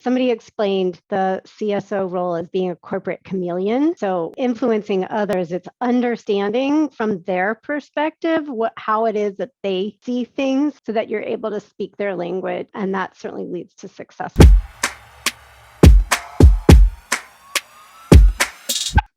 Somebody explained the CSO role as being a corporate chameleon. So influencing others, it's understanding from their perspective how it is that they see things so that you're able to speak their language. And that certainly leads to success.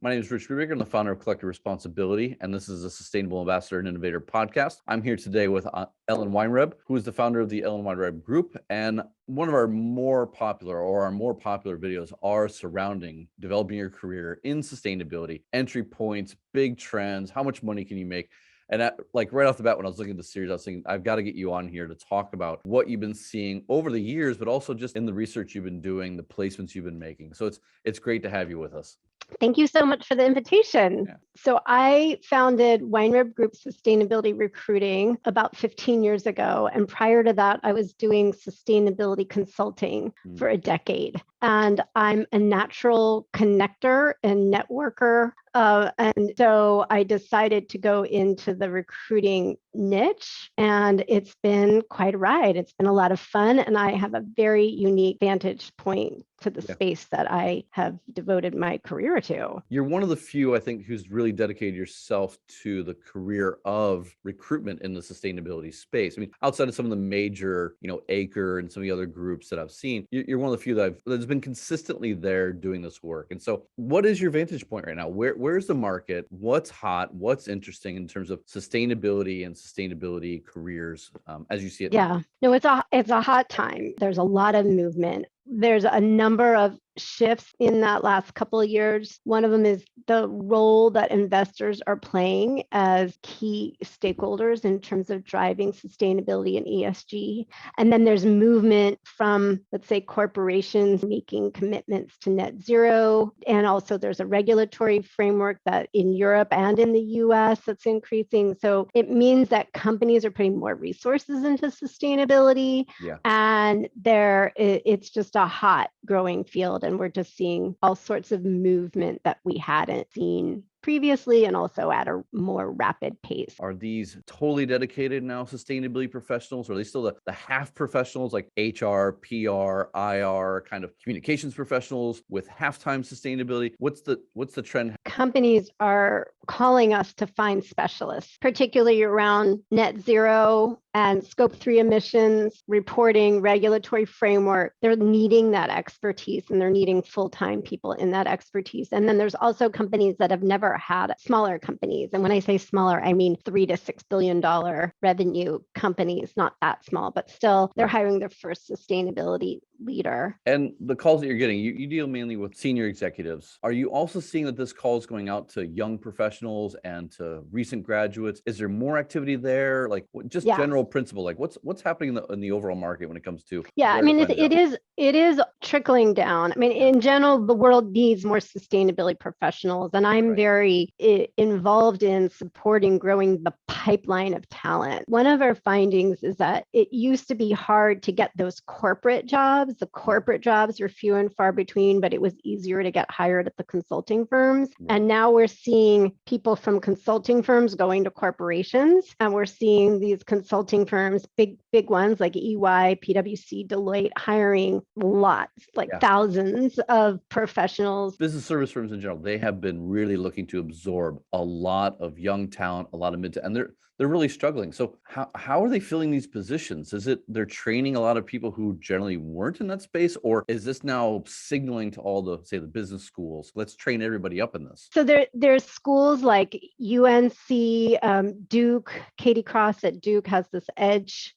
My name is Rich Brubaker. I'm the founder of Collective Responsibility, and this is a Sustainable Ambassador and Innovator podcast. I'm here today with Ellen Weinreb, who is the founder of the Ellen Weinreb Group. And one of our more popular videos are surrounding developing your career in sustainability, entry points, big trends, how much money can you make? And right off the bat, when I was looking at the series, I was thinking, I've got to get you on here to talk about what you've been seeing over the years, but also just in the research you've been doing, the placements you've been making. So it's great to have you with us. Thank you so much for the invitation. Yeah. So I founded Weinreb Group Sustainability Recruiting about 15 years ago. And prior to that, I was doing sustainability consulting for a decade. And I'm a natural connector and networker. And so I decided to go into the recruiting niche, and it's been quite a ride. It's been a lot of fun, and I have a very unique vantage point to the space that I have devoted my career to. You're one of the few, I think, who's really dedicated yourself to the career of recruitment in the sustainability space. I mean, outside of some of the major, Acre and some of the other groups that I've seen, you're one of the few that's been consistently there doing this work. And so what is your vantage point right now? Where's the market? What's hot? What's interesting in terms of sustainability and sustainability careers as you see it? Yeah, no, it's a hot time. There's a lot of movement. There's a number of shifts in that last couple of years. One of them is the role that investors are playing as key stakeholders in terms of driving sustainability and ESG. And then there's movement from, let's say, corporations making commitments to net zero. And also there's a regulatory framework that in Europe and in the US that's increasing. So it means that companies are putting more resources into sustainability. Yeah. And it's just a hot growing field. And we're just seeing all sorts of movement that we hadn't seen previously and also at a more rapid pace. Are these totally dedicated now sustainability professionals? Or are they still the half professionals like HR, PR, IR, kind of communications professionals with half-time sustainability? What's the trend? Companies are calling us to find specialists, particularly around net zero and scope 3 emissions, reporting, regulatory framework. They're needing that expertise and they're needing full-time people in that expertise. And then there's also companies that have never had smaller companies. And when I say smaller, I mean $3 to $6 billion revenue companies, not that small, but still they're hiring their first sustainability leader. And the calls that you're getting, you deal mainly with senior executives. Are you also seeing that this call is going out to young professionals and to recent graduates? Is there more activity there? Like just general principle, like what's happening in the overall market when it comes to? Yeah, I mean, it is trickling down. I mean, in general, the world needs more sustainability professionals, and I'm very involved in supporting growing the pipeline of talent. One of our findings is that it used to be hard to get those corporate jobs. The corporate jobs were few and far between, but it was easier to get hired at the consulting firms. And now we're seeing people from consulting firms going to corporations, and we're seeing these consulting firms, big ones like EY, PwC, Deloitte, hiring lots, thousands of professionals. Business service firms in general, they have been really looking to absorb a lot of young talent, a lot of and they're really struggling. So how are they filling these positions? Is it they're training a lot of people who generally weren't in that space, or is this now signaling to all the business schools, let's train everybody up in this? So there's schools like UNC, Duke. Katie Cross at Duke has this EDGE,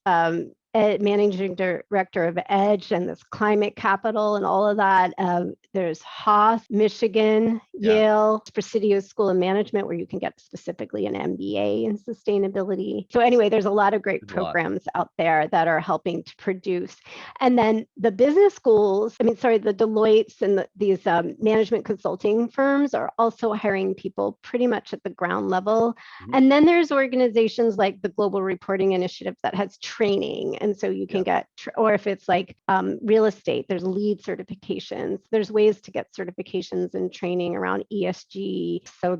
managing director of EDGE and this climate capital and all of that. There's Haas, Michigan, Yale, Presidio School of Management, where you can get specifically an MBA in sustainability. So anyway, there's a lot of great programs out there that are helping to produce. And then the business schools, the Deloittes and these management consulting firms are also hiring people pretty much at the ground level. Mm-hmm. And then there's organizations like the Global Reporting Initiative that has training. And so you can get, or if it's like real estate, there's LEED certifications. There's ways to get certifications and training around ESG. So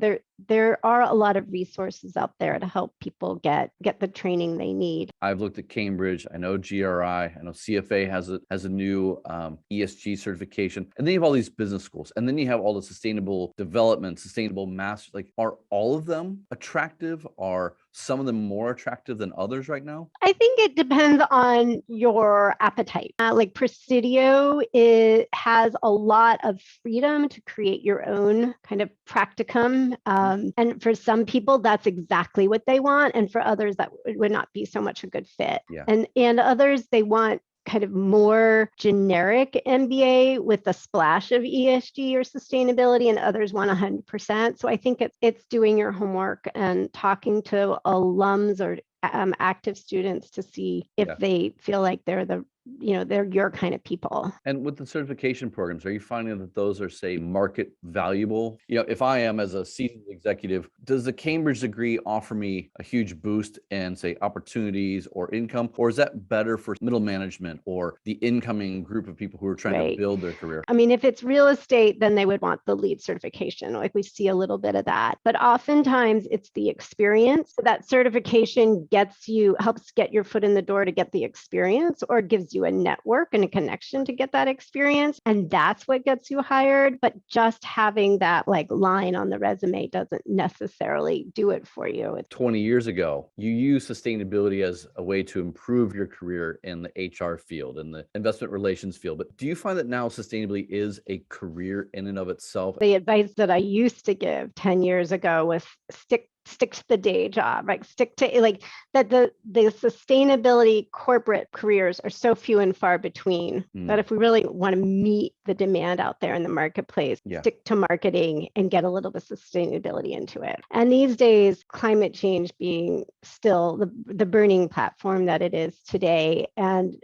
there are a lot of resources out there to help people get the training they need. I've looked at Cambridge. I know GRI. I know CFA has a new ESG certification, and then you have all these business schools, and then you have all the sustainable development, sustainable masters. Like, are all of them attractive? Are some of them more attractive than others right now? I think it depends on your appetite. Like Presidio, it has a lot of freedom to create your own kind of practicum. And for some people, that's exactly what they want. And for others, that would not be so much a good fit. Yeah. And others, they want kind of more generic MBA with a splash of ESG or sustainability, and others want 100%. So I think it's doing your homework and talking to alums or active students to see if they feel like they're your kind of people. And with the certification programs, are you finding that those are, say, market valuable? If I am, as a seasoned executive, does the Cambridge degree offer me a huge boost in, say, opportunities or income? Or is that better for middle management or the incoming group of people who are trying to build their career? I mean, if it's real estate, then they would want the LEED certification. Like, we see a little bit of that. But oftentimes it's the experience. So that certification helps get your foot in the door to get the experience, or gives you a network and a connection to get that experience. And that's what gets you hired. But just having that like line on the resume doesn't necessarily do it for you. 20 years ago, you used sustainability as a way to improve your career in the HR field and the investment relations field. But do you find that now sustainability is a career in and of itself? The advice that I used to give 10 years ago was stick to the day job, right? Stick to like that. The sustainability corporate careers are so few and far between that if we really want to meet the demand out there in the marketplace, stick to marketing and get a little bit of sustainability into it. And these days, climate change being still the burning platform that it is today, and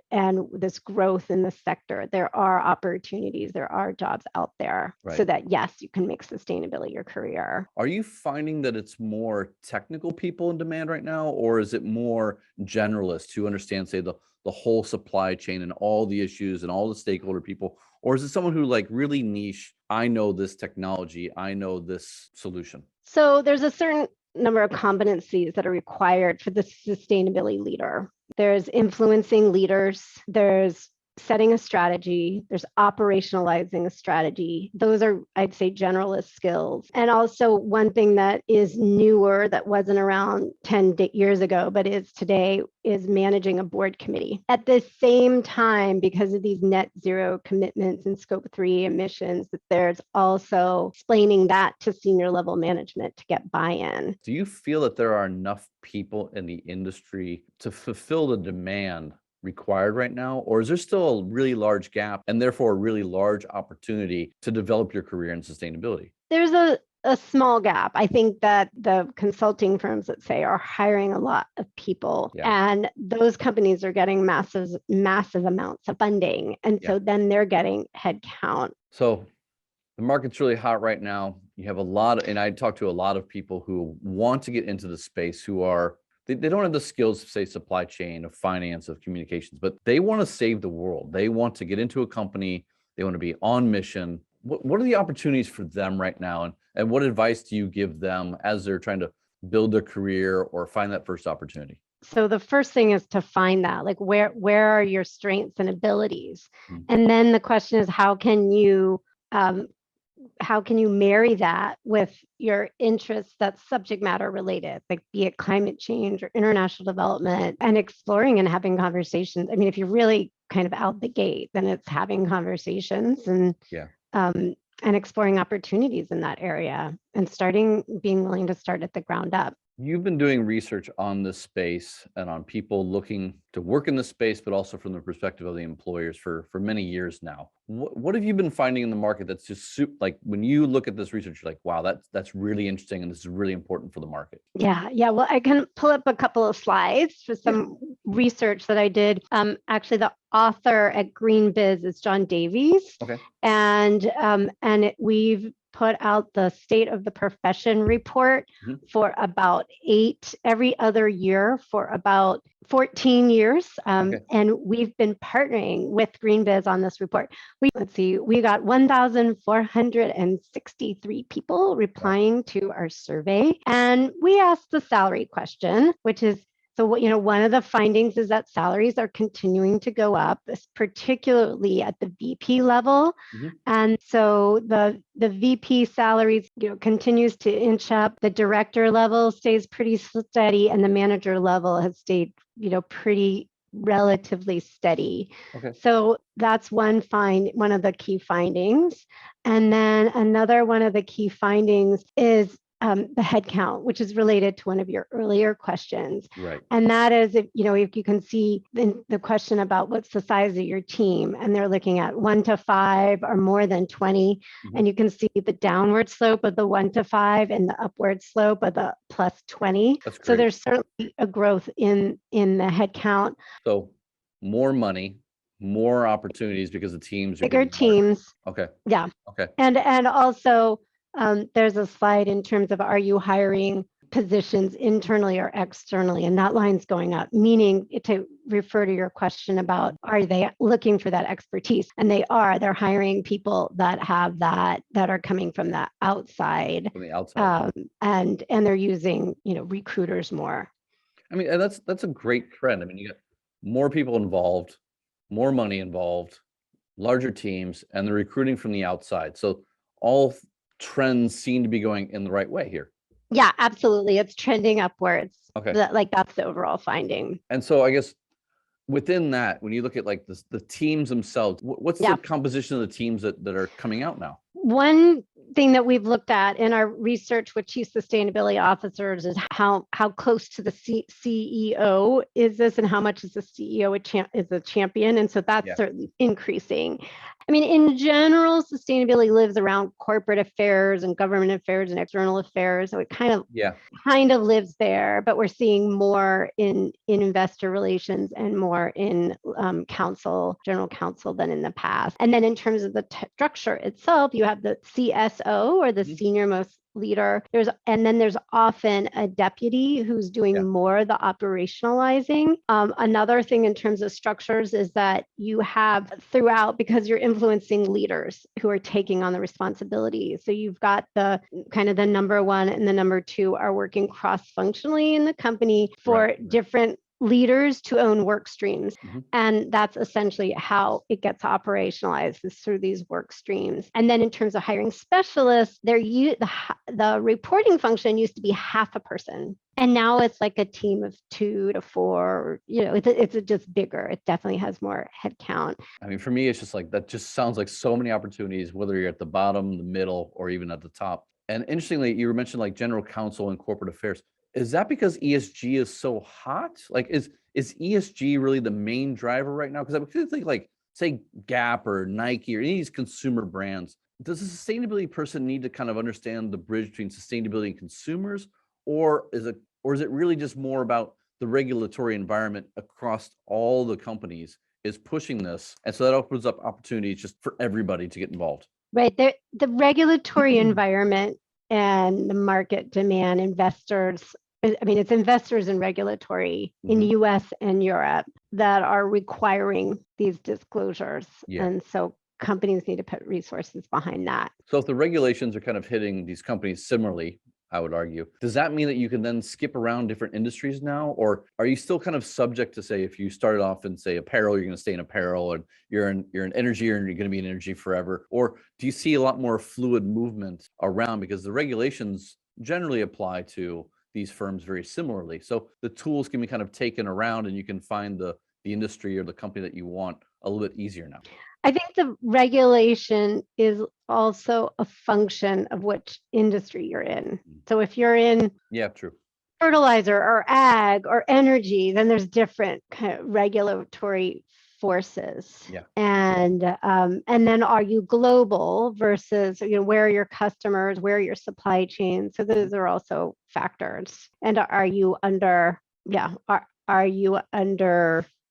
this growth in the sector, there are opportunities, there are jobs out there, so that yes, you can make sustainability your career. Are you finding that it's more technical people in demand right now, or is it more generalists who understand, say, the whole supply chain and all the issues and all the stakeholder people? Or is it someone who like really niche, I know this technology, I know this solution? So there's a certain number of competencies that are required for the sustainability leader. There's influencing leaders, there's setting a strategy, there's operationalizing a strategy. Those are, I'd say, generalist skills. And also one thing that is newer that wasn't around 10 years ago, but is today, is managing a board committee. At the same time, because of these net zero commitments and scope 3 emissions, that there's also explaining that to senior level management to get buy-in. Do you feel that there are enough people in the industry to fulfill the demand required right now? Or is there still a really large gap and therefore a really large opportunity to develop your career in sustainability? There's a small gap. I think that the consulting firms, let's say, are hiring a lot of people, and those companies are getting massive amounts of funding. And so then they're getting headcount. So the market's really hot right now. You have and I talk to a lot of people who want to get into the space, who are they don't have the skills of, say, supply chain, of finance, of communications, but they want to save the world. They want to get into a company. They want to be on mission. What are the opportunities for them right now? And what advice do you give them as they're trying to build their career or find that first opportunity? So the first thing is to find that, like, where are your strengths and abilities? And then the question is, how can you marry that with your interests that's subject matter related, like be it climate change or international development, and exploring and having conversations. I mean, if you're really kind of out the gate, then it's having conversations and exploring opportunities in that area and being willing to start at the ground up. You've been doing research on this space and on people looking to work in this space, but also from the perspective of the employers for many years now. What have you been finding in the market that's just like, when you look at this research, you're like, wow, that's really interesting and this is really important for the market? Yeah. Well, I can pull up a couple of slides for some research that I did. Actually, the author at Green Biz is John Davies. Okay. And we've put out the state of the profession report for about every other year for about 14 years. And we've been partnering with GreenBiz on this report. We got 1,463 people replying to our survey. And we asked the salary question, which is, so one of the findings is that salaries are continuing to go up, particularly at the VP level. And so the VP salaries continues to inch up. The director level stays pretty steady, and the manager level has stayed pretty relatively steady. So that's one of the key findings. And then another one of the key findings is the headcount, which is related to one of your earlier questions. Right. And that is, if you can see the question about what's the size of your team, and they're looking at 1 to 5 or more than 20, and you can see the downward slope of the 1 to 5 and the upward slope of the plus 20. So there's certainly a growth in the headcount. So more money, more opportunities because the teams are bigger teams. Okay. Yeah. Okay. And also, there's a slide in terms of, are you hiring positions internally or externally? And that line's going up, meaning to refer to your question about, are they looking for that expertise? And they're hiring people that have that are coming from the outside. From the outside. And they're using, recruiters more. I mean, and that's a great trend. I mean, you got more people involved, more money involved, larger teams, and the recruiting from the outside. So all trends seem to be going in the right way here. Yeah, absolutely. It's trending upwards. Okay. That's the overall finding. And so I guess within that, when you look at like the teams themselves, what's the composition of the teams that are coming out now? One thing that we've looked at in our research with chief sustainability officers is how close to the CEO is this, and how much is the CEO is a champion. And so that's certainly increasing. I mean, in general, sustainability lives around corporate affairs and government affairs and external affairs. So it kind of lives there, but we're seeing more in investor relations and more in general counsel than in the past. And then in terms of the structure itself, you have the CSO, or the senior most leader. There's often a deputy who's doing more the operationalizing. Another thing in terms of structures is that you have throughout, because you're influencing leaders who are taking on the responsibility. So you've got the kind of the number one and the number two are working cross-functionally in the company for different leaders to own work streams. And that's essentially how it gets operationalized, is through these work streams. And then in terms of hiring specialists, the reporting function used to be half a person. And now it's like a team of 2 to 4, it's just bigger. It definitely has more headcount. I mean, for me, it's just like, that just sounds like so many opportunities, whether you're at the bottom, the middle, or even at the top. And interestingly, you mentioned like general counsel and corporate affairs. Is that because ESG is so hot? Like, is ESG really the main driver right now? Because I would think like, say, Gap or Nike or any of these consumer brands, does a sustainability person need to kind of understand the bridge between sustainability and consumers? Or is it really just more about the regulatory environment across all the companies is pushing this? And so that opens up opportunities just for everybody to get involved. Right. The regulatory environment and the market demand, it's investors and regulatory in the US and Europe that are requiring these disclosures. And so companies need to put resources behind that. So if the regulations are kind of hitting these companies similarly, I would argue, does that mean that you can then skip around different industries now? Or are you still kind of subject to, say, if you started off in, say, apparel, you're going to stay in apparel, and you're in energy, and you're going to be in energy forever? Or do you see a lot more fluid movement around, because the regulations generally apply to these firms very similarly? So the tools can be kind of taken around, and you can find the industry or the company that you want a little bit easier now. I think the regulation is also a function of which industry you're in. So if you're in fertilizer or ag or energy, then there's different kind of regulatory forces. And then are you global versus, where are your customers, where are your supply chains? So those are also factors. And are you under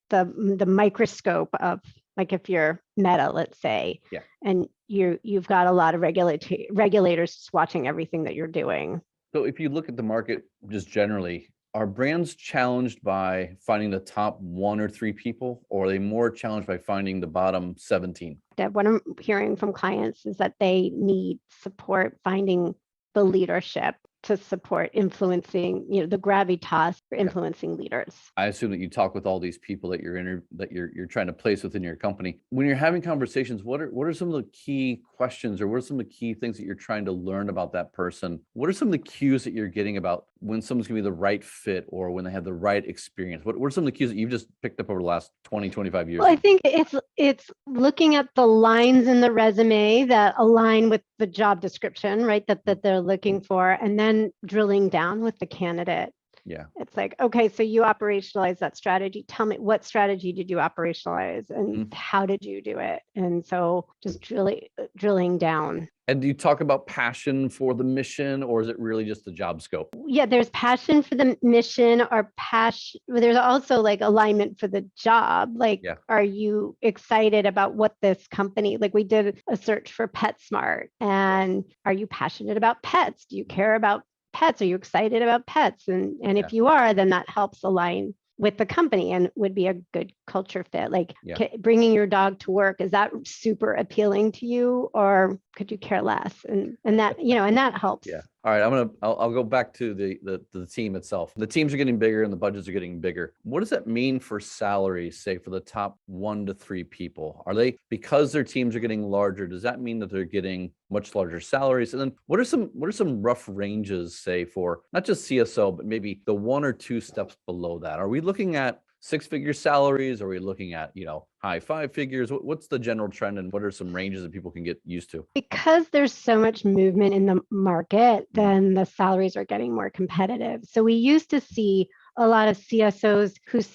the microscope of, like, if you're Meta, let's say, Yeah. and you've got a lot of regulators watching everything that you're doing. So if you look at the market just generally, are brands challenged by finding the top 1 or 3 people, or are they more challenged by finding the bottom 17? What I'm hearing from clients is that they need support finding the leadership to support influencing, the gravitas for influencing leaders. I assume that you talk with all these people that you're trying to place within your company. When you're having conversations, what are some of the key questions, or what are some of the key things that you're trying to learn about that person? What are some of the cues that you're getting about when someone's going to be the right fit, or when they have the right experience? What are some of the cues that you've just picked up over the last 20, 25 years? Well, I think it's looking at the lines in the resume that align with the job description, right? That they're looking for, and then drilling down with the candidate. Yeah. It's like, okay, so you operationalize that strategy. Tell me, what strategy did you operationalize, and how did you do it? And so just drilling down. And do you talk about passion for the mission, or is it really just the job scope? Yeah, there's passion for the mission, or passion. There's also like alignment for the job. Like, are you excited about what this company, like we did a search for PetSmart, and are you passionate about pets? Do you care about pets? Are you excited about pets? And if you are, then that helps align with the company and would be a good culture fit. Like bringing your dog to work, is that super appealing to you, or could you care less? And that, and that helps. Yeah. All right. I'll go back to the team itself. The teams are getting bigger and the budgets are getting bigger. What does that mean for salaries, say for the top 1 to 3 people? Are they, because their teams are getting larger, does that mean that they're getting much larger salaries? And then what are some rough ranges, say, for not just CSO, but maybe the 1 or 2 steps below that? Are we looking at 6-figure salaries? Are we looking at, high 5 figures? What's the general trend, and what are some ranges that people can get used to? Because there's so much movement in the market, then the salaries are getting more competitive. So we used to see a lot of CSOs whose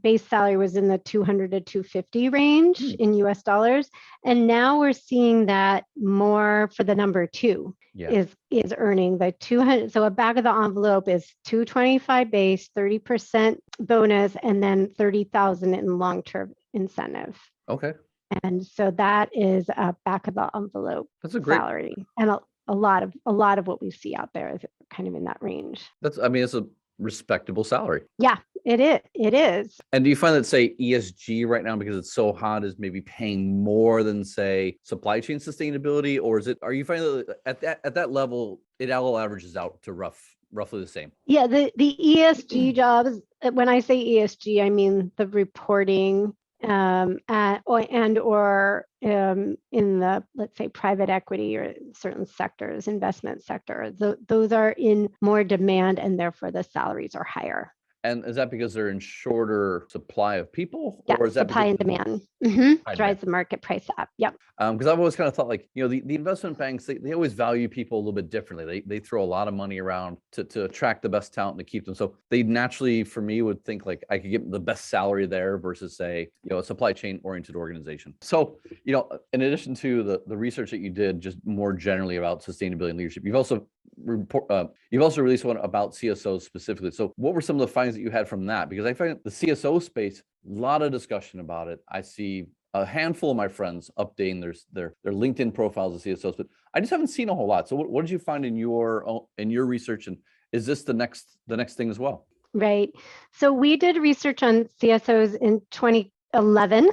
base salary was in the 200 to 250 range in US dollars. And now we're seeing that more for the number 2 is earning the 200. So a back of the envelope is 225 base, 30% bonus, and then 30,000 in long-term incentive. Okay. And so that is a back of the envelope salary. And a lot of what we see out there is kind of in that range. It's a respectable salary. Yeah, it is. And do you find that, say, ESG right now, because it's so hot, is maybe paying more than, say, supply chain sustainability? Or are you finding that at that level, it all averages out to roughly the same? Yeah, the ESG jobs, when I say ESG, I mean the reporting in the, let's say, private equity or certain sectors, investment sector. Those are in more demand, and therefore the salaries are higher. And is that because they're in shorter supply of people? Yeah, or is that supply and demand drives the market price up. Yep. Because I've always kind of thought, like, the investment banks, they always value people a little bit differently. They throw a lot of money around to attract the best talent and to keep them. So they naturally, for me, would think like I could get the best salary there versus, say, a supply chain oriented organization. So, in addition to the research that you did just more generally about sustainability and leadership, you've also released one about CSOs specifically. So what were some of the findings that you had from that? Because I find the CSO space, a lot of discussion about it. I see a handful of my friends updating their LinkedIn profiles of CSOs, but I just haven't seen a whole lot. So what did you find in your research, and is this the next thing as well? Right. So we did research on CSOs in 2011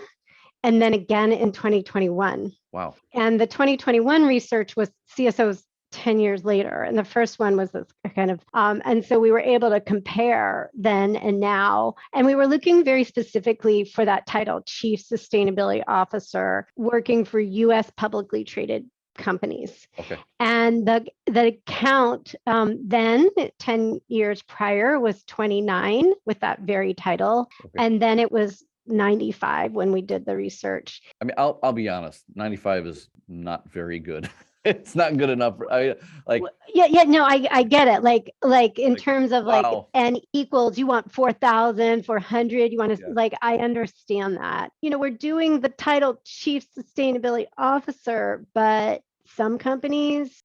and then again in 2021. Wow. And the 2021 research was CSOs 10 years later. And the first one was this kind of, and so we were able to compare then and now. And we were looking very specifically for that title, Chief Sustainability Officer, working for US publicly traded companies. Okay. And the count then 10 years prior was 29 with that very title. Okay. And then it was 95 when we did the research. I mean, I'll be honest, 95 is not very good. It's not good enough. No, I get it. Like in terms of wow. Like N equals, you want 4,000, 400. You want to I understand that. We're doing the title Chief Sustainability Officer, but some companies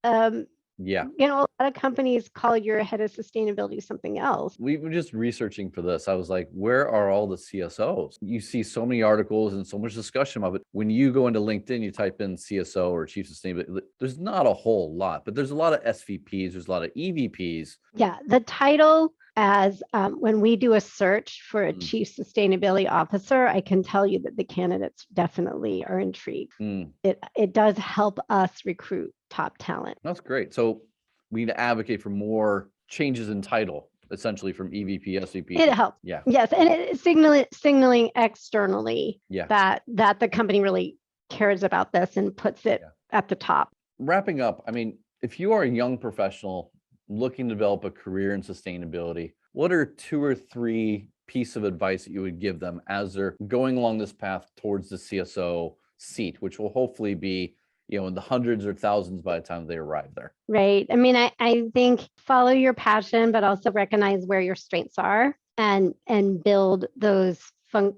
Yeah. A lot of companies call your head of sustainability something else. We were just researching for this. I was like, where are all the CSOs? You see so many articles and so much discussion of it. When you go into LinkedIn, you type in CSO or Chief Sustainability, there's not a whole lot, but there's a lot of SVPs, there's a lot of EVPs. Yeah, the title as when we do a search for a Mm. chief sustainability officer, I can tell you that the candidates definitely are intrigued. It does help us recruit top talent. That's great. So we need to advocate for more changes in title, essentially from EVP, SVP. It helps. Yeah. Yes, and it's signaling externally Yeah. that the company really cares about this and puts it at the top. Wrapping up, I mean, if you are a young professional looking to develop a career in sustainability, what are 2 or 3 pieces of advice that you would give them as they're going along this path towards the CSO seat, which will hopefully be, in the hundreds or thousands by the time they arrive there? Right. I mean, I think follow your passion, but also recognize where your strengths are and build those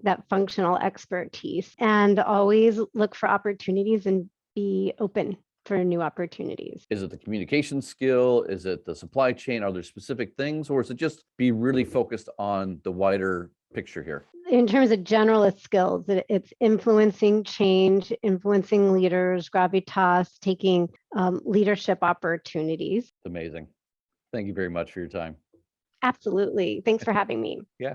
that functional expertise, and always look for opportunities and be open for new opportunities. Is it the communication skill? Is it the supply chain? Are there specific things, or is it just be really focused on the wider picture here? In terms of generalist skills, it's influencing change, influencing leaders, gravitas, taking leadership opportunities. Amazing. Thank you very much for your time. Absolutely. Thanks for having me. Yeah.